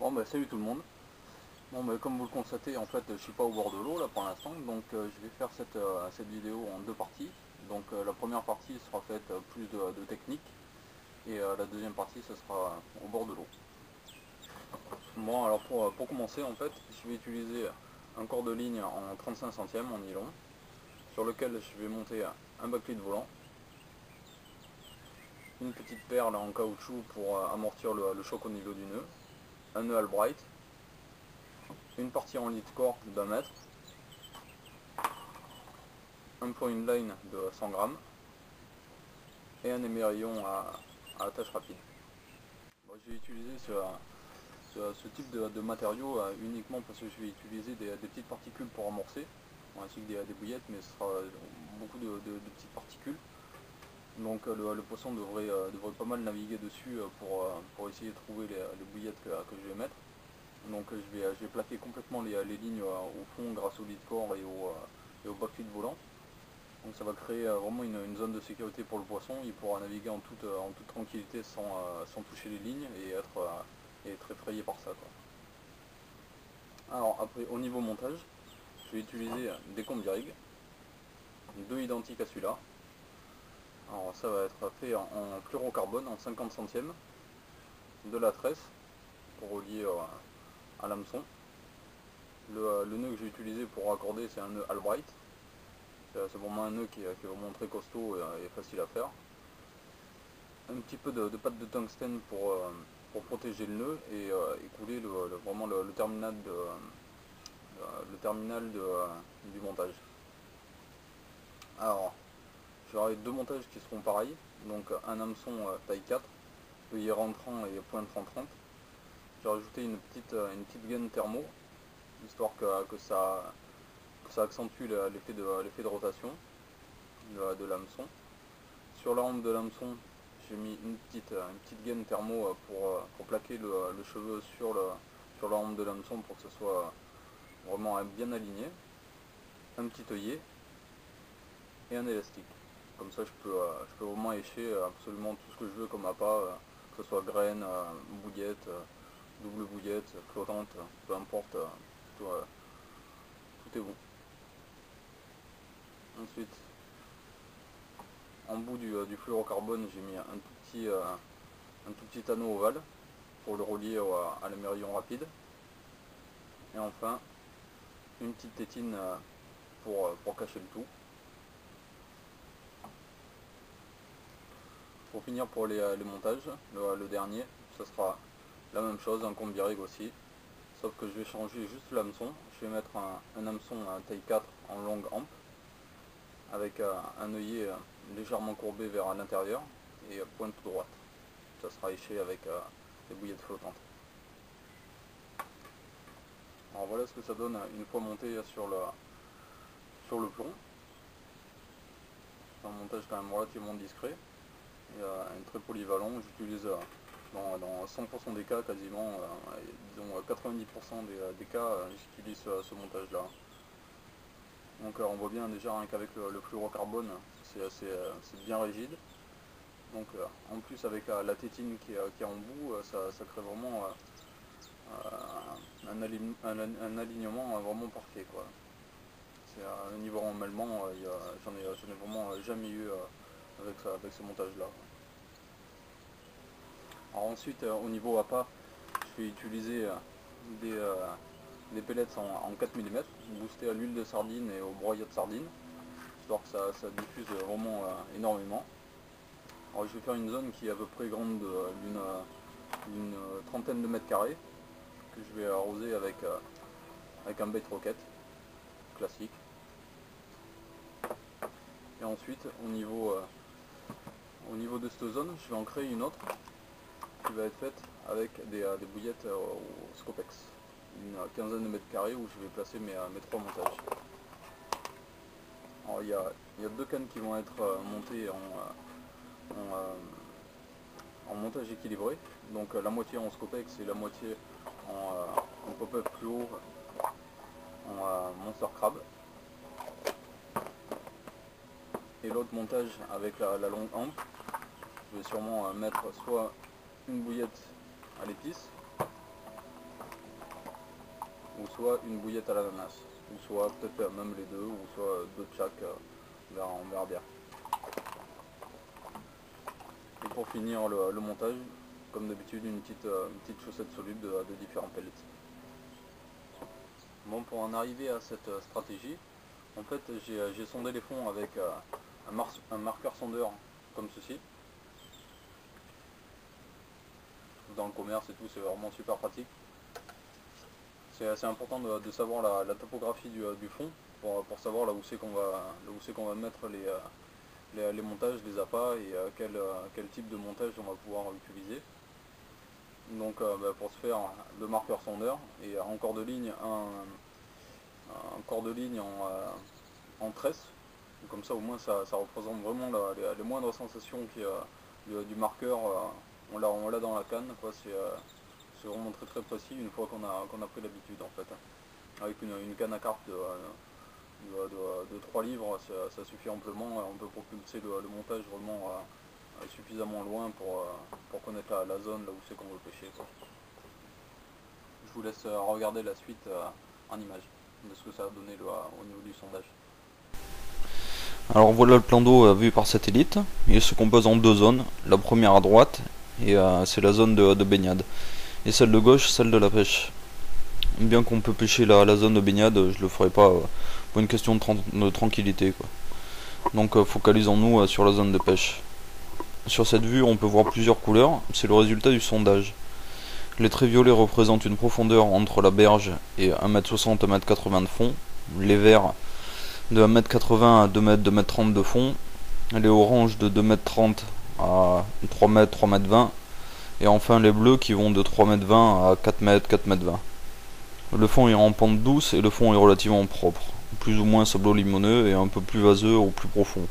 Bon bah salut tout le monde. Bon bah comme vous le constatez, en fait je suis pas au bord de l'eau là pour l'instant, donc je vais faire cette vidéo en deux parties. Donc la première partie sera faite plus de technique et la deuxième partie ce sera au bord de l'eau. Bon alors pour commencer en fait je vais utiliser un corps de ligne en 35 centièmes en nylon sur lequel je vais monter un backlit volant, une petite perle en caoutchouc pour amortir le choc au niveau du nœud, un nœud Albright, une partie en lead core d'1 mètre, un point line de 100 grammes et un émerillon à attache rapide. Bon, j'ai utilisé ce type de matériau uniquement parce que je vais utiliser des petites particules pour amorcer, ainsi que des bouillettes, mais ce sera beaucoup de petites particules. Donc le poisson devrait pas mal naviguer dessus pour essayer de trouver les bouillettes que je vais mettre. Donc je vais plaquer complètement les lignes au fond grâce au lead core et au backlit volant. Donc ça va créer vraiment une zone de sécurité pour le poisson. Il pourra naviguer en toute tranquillité sans toucher les lignes et être effrayé par ça, quoi. Alors après, au niveau montage, je vais utiliser des combi-rigs, deux identiques à celui-là. Alors ça va être fait en fluorocarbone en 50 centièmes, de la tresse pour relier à l'hameçon. Le nœud que j'ai utilisé pour raccorder, c'est un nœud Albright. C'est vraiment un nœud qui est vraiment très costaud et facile à faire. Un petit peu de pâte de tungstène pour protéger le nœud et couler vraiment le terminal, du montage. Alors, j'aurai deux montages qui seront pareils, donc un hameçon taille 4, œillet rentrant et pointe rentrante. J'ai rajouté une petite gaine thermo, histoire que ça accentue l'effet de rotation de l'hameçon. Sur la hampe de l'hameçon, j'ai mis une petite gaine thermo pour plaquer le cheveu sur la hampe de l'hameçon pour que ce soit vraiment bien aligné. Un petit œillet et un élastique. Comme ça je peux vraiment écher absolument tout ce que je veux comme appât, que ce soit graine, bouillette, double bouillette, flottante, peu importe, tout est bon. Ensuite, en bout du fluorocarbone, j'ai mis un tout petit anneau ovale pour le relier à l'émerillon rapide. Et enfin, une petite tétine pour cacher le tout. Pour finir pour les montages, le dernier, ce sera la même chose, un combi-rig aussi, sauf que je vais changer juste l'hameçon. Je vais mettre un hameçon taille 4 en longue hampe, avec un œillet légèrement courbé vers l'intérieur et pointe droite. Ça sera éché avec des bouillettes flottantes. Alors voilà ce que ça donne une fois monté sur le plomb. C'est un montage quand même relativement discret et très polyvalent. J'utilise dans 100% des cas quasiment, disons 90% des cas, j'utilise ce montage là. Donc on voit bien déjà rien qu'avec le fluorocarbone, c'est bien rigide. Donc en plus avec la tétine qui est en bout, ça crée vraiment un alignement vraiment parfait, quoi. C'est un niveau emmêlement, j'en ai vraiment jamais eu avec ce montage là. Alors ensuite au niveau appât, je vais utiliser des pellets en 4 mm, boostés à l'huile de sardine et au broyat de sardine, histoire que ça diffuse vraiment énormément. Alors je vais faire une zone qui est à peu près grande d'une trentaine de mètres carrés, que je vais arroser avec un bait rocket classique. Et ensuite au niveau de cette zone, je vais en créer une autre qui va être faite avec des bouillettes au Scopex, une quinzaine de mètres carrés où je vais placer mes trois montages. Alors il y a deux cannes qui vont être montées en montage équilibré, donc la moitié en Scopex et la moitié en pop-up fluo en Monster Crab. Et l'autre montage avec la longue hampe, je vais sûrement mettre soit une bouillette à l'épice, ou soit une bouillette à l'ananas, ou soit peut-être même les deux, ou soit deux de chaque, on verra bien. Et pour finir le montage, comme d'habitude, une petite chaussette soluble de différents pellets. Bon, pour en arriver à cette stratégie, en fait j'ai sondé les fonds avec un marqueur sondeur comme ceci. Dans le commerce et tout, c'est vraiment super pratique. C'est assez important de savoir la topographie du fond pour savoir là où c'est qu'on va mettre les montages, les appâts et quel type de montage on va pouvoir utiliser. Donc pour ce faire, le marqueur sondeur et en corps de ligne un corps de ligne en tresse. Comme ça au moins ça représente vraiment les moindres sensations du marqueur. On l'a dans la canne, quoi. C'est vraiment très précis une fois qu'on a pris l'habitude en fait. Avec une canne à carpe de 3 livres, ça suffit amplement. On peut propulser le montage vraiment suffisamment loin pour connaître la zone là où c'est qu'on veut pêcher, quoi. Je vous laisse regarder la suite en image de ce que ça a donné au niveau du sondage. Alors voilà le plan d'eau vu par satellite. Il se compose en deux zones. La première à droite, et c'est la zone de baignade. Et celle de gauche, celle de la pêche. Bien qu'on peut pêcher la zone de baignade, je le ferai pas pour une question de tranquillité, quoi. Donc focalisons-nous sur la zone de pêche. Sur cette vue, on peut voir plusieurs couleurs. C'est le résultat du sondage. Les traits violets représentent une profondeur entre la berge et 1m60 à 1m80 de fond. Les verts de 1m80 à 2m, 2m30 de fond. Les oranges de 2m30 à 3m, 3m20. Et enfin les bleus qui vont de 3m20 à 4m, 4m20. Le fond est en pente douce et le fond est relativement propre. Plus ou moins sablo-limoneux et un peu plus vaseux au plus profond.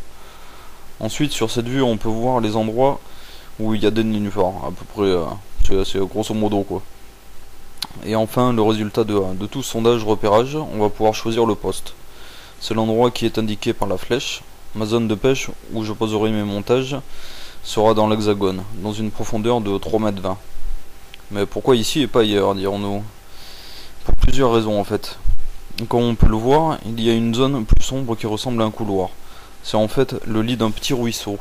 Ensuite, sur cette vue, on peut voir les endroits où il y a des nénuphars. À peu près, c'est grosso modo, quoi. Et enfin, le résultat de tout sondage repérage, on va pouvoir choisir le poste. C'est l'endroit qui est indiqué par la flèche. Ma zone de pêche, où je poserai mes montages, sera dans l'hexagone, dans une profondeur de 3m20. Mais pourquoi ici et pas ailleurs, dirons-nous? Pour plusieurs raisons en fait. Comme on peut le voir, il y a une zone plus sombre qui ressemble à un couloir. C'est en fait le lit d'un petit ruisseau.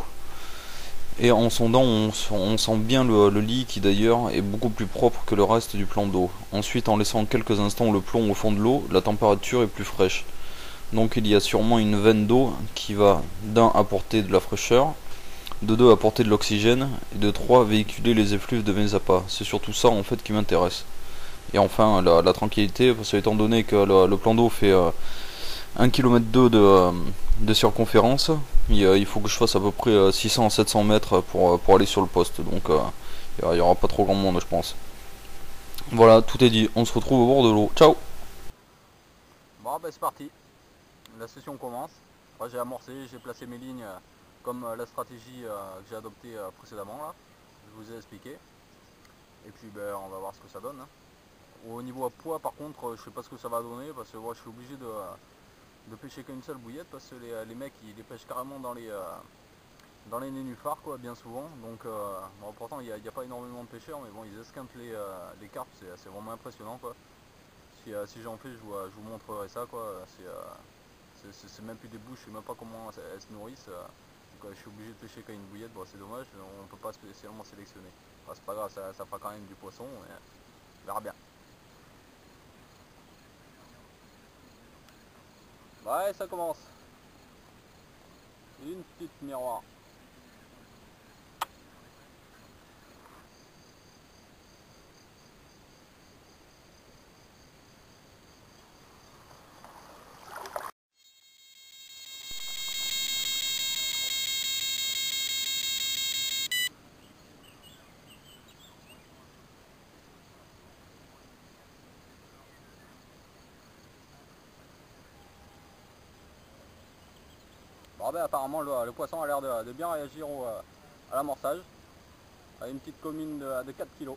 Et en sondant, on sent bien le lit qui d'ailleurs est beaucoup plus propre que le reste du plan d'eau. Ensuite, en laissant quelques instants le plomb au fond de l'eau, la température est plus fraîche. Donc il y a sûrement une veine d'eau qui va d'un apporter de la fraîcheur, de deux apporter de l'oxygène, et de trois véhiculer les effluves de mes appâts. C'est surtout ça en fait qui m'intéresse. Et enfin la tranquillité, parce que étant donné que le plan d'eau fait 1,2 km de circonférence, il faut que je fasse à peu près 600 à 700 mètres pour aller sur le poste. Donc il n'y aura pas trop grand monde, je pense. Voilà, tout est dit. On se retrouve au bord de l'eau. Ciao. Bon ben c'est parti. La session commence. Moi j'ai amorcé, j'ai placé mes lignes comme la stratégie que j'ai adoptée précédemment là. Je vous ai expliqué. Et puis ben on va voir ce que ça donne, hein. Au niveau à poids par contre, je sais pas ce que ça va donner parce que moi je suis obligé de pêcher qu'une seule bouillette parce que les mecs ils les pêchent carrément dans les nénuphars, quoi, bien souvent. Donc bon, pourtant il n'y a pas énormément de pêcheurs, mais bon ils esquintent les carpes, c'est vraiment impressionnant, quoi. Si j'en fais, je vous montrerai ça, quoi. C'est même plus des bouches, je sais même pas comment elles se nourrissent. Donc, je suis obligé de pêcher qu'à une bouillette, bon, c'est dommage, on peut pas spécialement sélectionner. Enfin, c'est pas grave, ça fera quand même du poisson, mais on verra bien. Ouais, ça commence. Une petite miroir. Bon ben apparemment le poisson a l'air de bien réagir à l'amorçage. À une petite commune de 4 kg.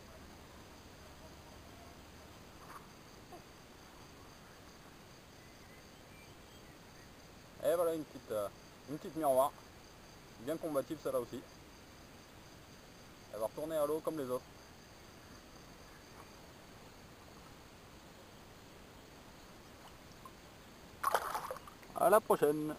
Et voilà une petite miroir. Bien combative celle-là aussi. Elle va retourner à l'eau comme les autres. À la prochaine.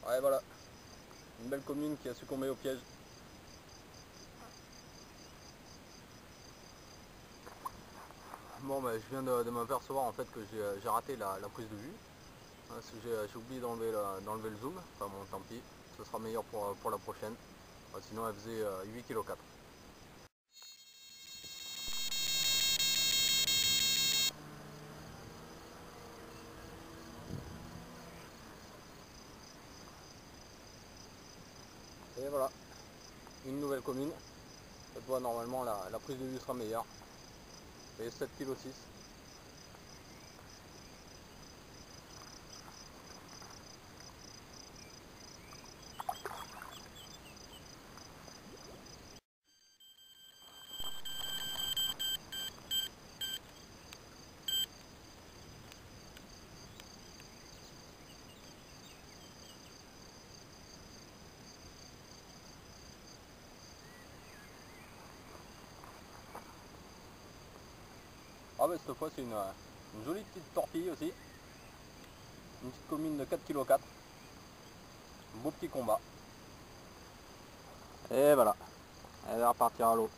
Ouais, voilà, une belle commune qui a succombé au piège. Bon, bah, je viens de m'apercevoir en fait que j'ai raté la prise de vue. Parce que j'ai oublié d'enlever le zoom. Enfin bon, tant pis, ce sera meilleur pour la prochaine. Sinon, elle faisait 8,4 kg. Et voilà, une nouvelle commune. Cette fois, normalement, la prise de vue sera meilleure. Et 7,6 kg. Ah bah cette fois c'est une jolie petite torpille aussi. Une petite commune de 4,4 kg. Un beau petit combat. Et voilà, elle va repartir à l'eau.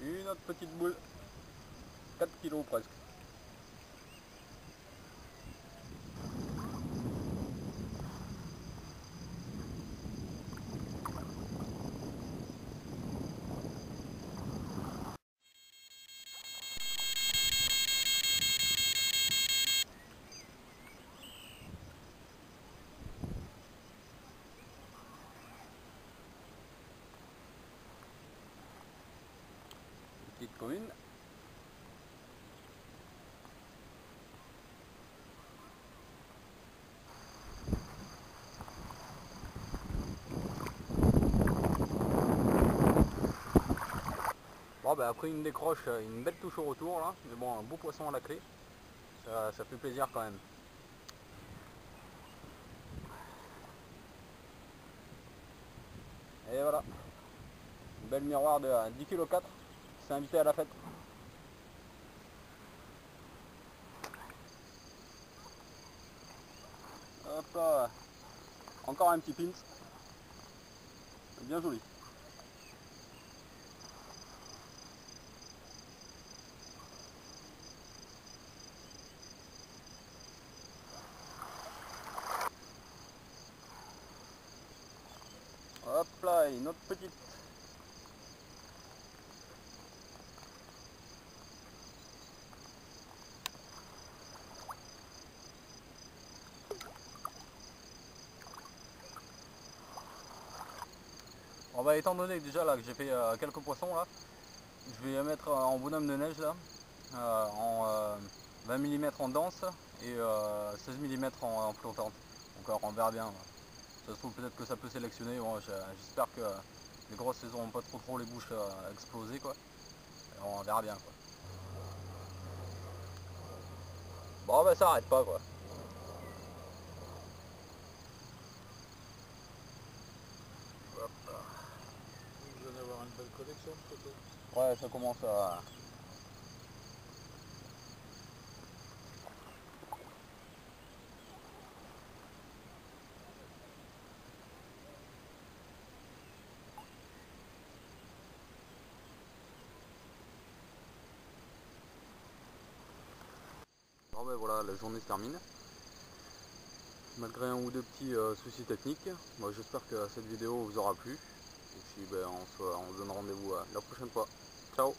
Une autre petite boule, 4 kg presque. Petite commune. Bon bah après une décroche, une belle touche au retour là, mais bon un beau poisson à la clé, ça fait plaisir quand même. Et voilà, une belle miroir de 10,4 kg, c'est invité à la fête. Hop là, encore un petit pince, bien joli. Hop là, une autre petite. Bon bah étant donné que déjà là que j'ai fait quelques poissons là, je vais mettre en bonhomme de neige là, en 20 mm en dense et 16 mm en flottante. Donc on verra bien. Ça se trouve peut-être que ça peut sélectionner. Bon, j'espère que les grosses saisons n'ont pas trop les bouches explosées quoi. Et on verra bien quoi. Bon bah ça arrête pas quoi. Hop là. Vous allez avoir une belle collection de photos. Ouais, ça commence à... Bon ben voilà, la journée se termine. Malgré un ou deux petits soucis techniques, moi j'espère que cette vidéo vous aura plu. Et puis ben, on se donne rendez-vous la prochaine fois. Ciao!